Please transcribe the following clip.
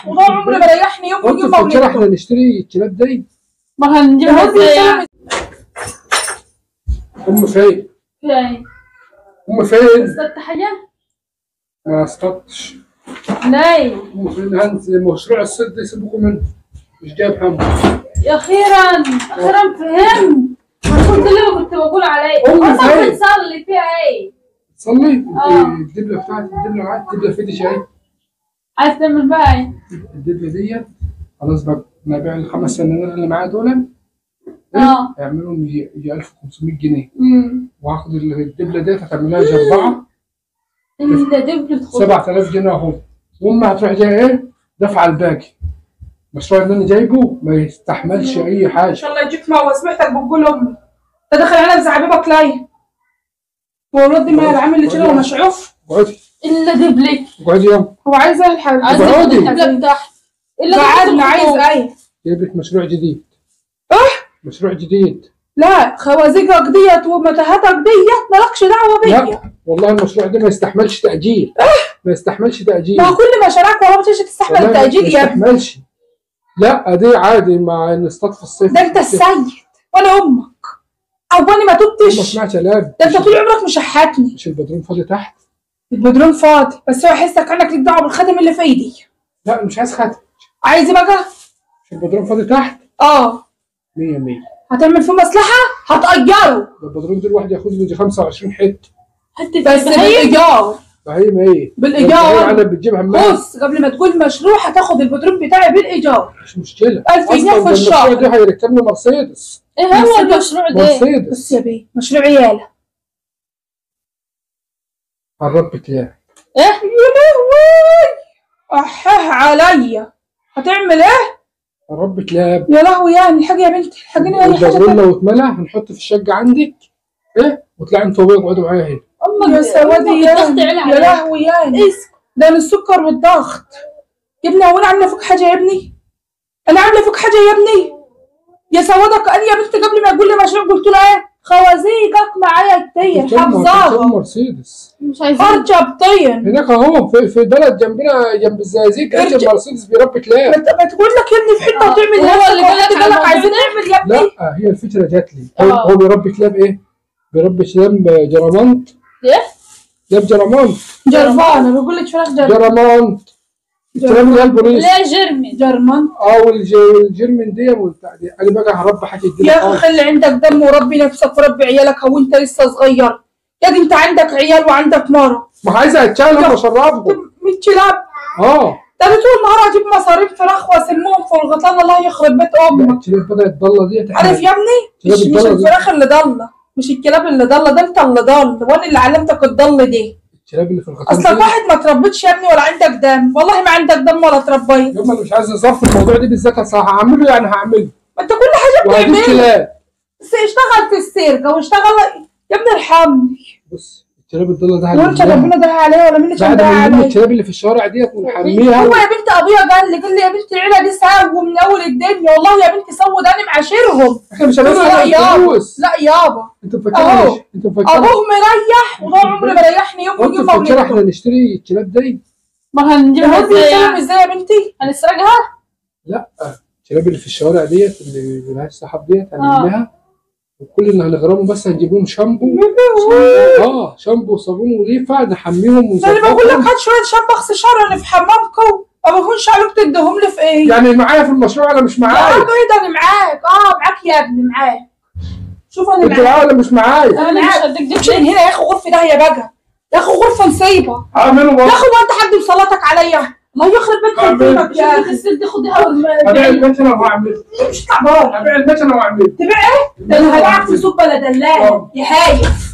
مريح وطول عمري مريحني يوم ويوم ما ولدت. احنا نشتري الكلاب دي ما هنجيبها ازاي؟ ام فين؟ فين؟ ام فين؟ اصطدت حاجة؟ ما اصطدتش. ليه؟ ام فين؟ هنزل مشروع الصيد ده سيبكم منه، مش جايب همه. اخيرا فهمت. كنت اللي كنت بقول عليه اصلا بتصلي فيها ايه؟ تصلي؟ الدبله بتاعتي، الدبله معاك، الدبله في ايدي شايف. عايز تعمل بقى ايه؟ الدبله ديت خلاص بقى انا ابيع الخمس سنانير اللي معايا دول هيعملوا يجي 1500 جنيه. وهاخد الدبله ديت هتعمل لها جربعه. الدبله 7000 جنيه اهو. وامها هتروح جايه ايه؟ دافعه الباقي. المشروع اللي انا جايبه ما يستحملش اي حاجه. ان شاء الله يجيك موز. سمعتك بتقول امي ده دخل علينا بزعبيبك ليه؟ هو الواد ما العامل اللي كده ومشعوف. اقعدي الا دبلي. اقعدي يلا. هو عايز الحاجه. عايز الدبله بتاعتي. قعدنا عايز ايه؟ جايب لك مشروع جديد. مشروع جديد. لا خوازيقك ديت ومتاهاتك ديت مالكش دعوه بيا. لا والله المشروع ده ما يستحملش تأجيل. ما يستحملش تأجيل. ما هو كل مشاريعك والله ما تيجي تستحمل التأجيل يا ابني. ما يستحملش. لا دي عادي مع نصطاد في الصيف. ده انت السيد وانا امك. عقبالي ما تبتش. ما سمعتش كلام. ده انت طول عمرك مشحتني. مش البدروم فاضي تحت؟ البدروم فاضي بس هو يحسك عنك ليك دعوه بالخاتم اللي في ايدي. لا مش عايز خاتم. عايز ايه بقى؟ مش البدروم فاضي تحت؟ 100 100. هتعمل فيه مصلحه؟ هتأجره. البدروم ده الواحد ياخد له 25 حته. بس بالايجار. ما هي بالايجار. انا بتجيبها منين؟ بص قبل ما تقول مشروع هتاخد البدروم بتاعي بالايجار. مش مشكله. 1000 جنيه في الشهر. المشروع ده هيركب له مرسيدس. ايه هو المشروع ده؟ مرسيدس. بص يا بيه مشروع عياله. قربت يا ايه؟ يا لهوي احاه عليا. هتعمل ايه؟ قربت كلاب. يا لهوي يعني الحاجه يا بنتي الحاجه اي حاجه. البدروم لو اتملى هنحطه في الشقه عندك وطلعي انتوا اقعدوا معايا هنا. امك يا سوادي يا لهوي يعني ده من السكر والضغط. يا ابني هو انا عامله فيك حاجه يا ابني؟ انا عامله فيك حاجه يا ابني؟ يا سوادك انا يا بنتي قبل ما يقول لي مشروع قلت له ايه؟ خوازيقك معايا كتير حافظاها. مرسيدس مش عايزين ارجع بطين هناك اهو في بلد جنبنا جنب الزقازيق ارجع مرسيدس بيربي كلاب. ما تقول لك يا ابني في حته وتعمل هو اللي قال لك عايزين نعمل يا ابني. لا هي الفكره جات لي. هو بيربي كلاب بيربي كلاب جرمانت. كلاب جرمانت. جرفانه بيقول لك فراخ جرمانت. الكلام اللي هي البوليس. لا جرمن والجرمن دي والبتاع دي. انا بقى هربي حاجه جديده. يا اخي خلي عندك دم وربي نفسك وربي عيالك وانت لسه صغير. يا دي انت عندك عيال وعندك مرة. ما عايزه اتشالهم واشربهم. 100 كلاب. ده انا طول النهار اجيب مصاريف فراخ واسمهم في الغطان الله يخرب بيت امك. الكلاب بدات ضله دي. عارف يا ابني؟ مش الفراخ اللي ضله، مش الكلاب اللي ضله، ده انت اللي ضل وانا اللي علمتك الضل دي. الكلاب اللي في الغطان اصلك واحد ما تربيتش يا ابني ولا عندك دم، والله ما عندك دم ولا تربيت. يوم انا مش عايز اظرف الموضوع ده بالذات هعمله يعني هعمله. ما انت كل حاجه بتعملها. كلاب. بس اشتغل في السيركه واشتغل يا ابني ارحمني. بص الكلاب الضاله ده هو انت ربنا ده عليه ولا مين اللي كان ده عليه؟ الكلاب اللي في الشوارع ديت ونحميها. هو يا بنت ابويا قال لي يا بنت العيله دي ساووا من اول الدنيا والله يا بنتي سووا ده انا معاشرهم. احنا مش هنسال فلوس. لا يابا انت مفكرني ابوه مريح وطول عمري مريحني يوم ويوم ما ولدت. احنا نشتري الكلاب دي. ما هنجيبها ازاي يا بنتي؟ هنسرقها؟ لا الكلاب اللي في الشوارع ديت اللي ملهاش صاحب ديت هنرميها وكل اللي هنغرمه بس هنجيب لهم شامبو. شامبو وصابون وليفه نحميهم ونظبطهم. انا بقول لك هات شويه شامبو اغسل شعري انا في حمامكم. ما بكونش عليك تديهم لي في ايه؟ يعني معايا في المشروع انا مش معايا. يا عم ايه ده انا معاك. معاك يا ابني معاك. شوف انا معاك. انت معايا ولا مش معايا؟ انا معاك. امشي من هنا يا اخي غرفه ده يا بقى. يا اخي غرفه نصيبه. اعمله يا اخي وانت حد بصلاتك عليا؟ الله يخرب بيت خدمتك يا اخي. الست خدها ابيع المكنه وهعمل. مش تعبان. ابيع المكنه وهعمل. تبيع ايه؟ ده انا هبيعك في سوق بلا دلال يا هايف.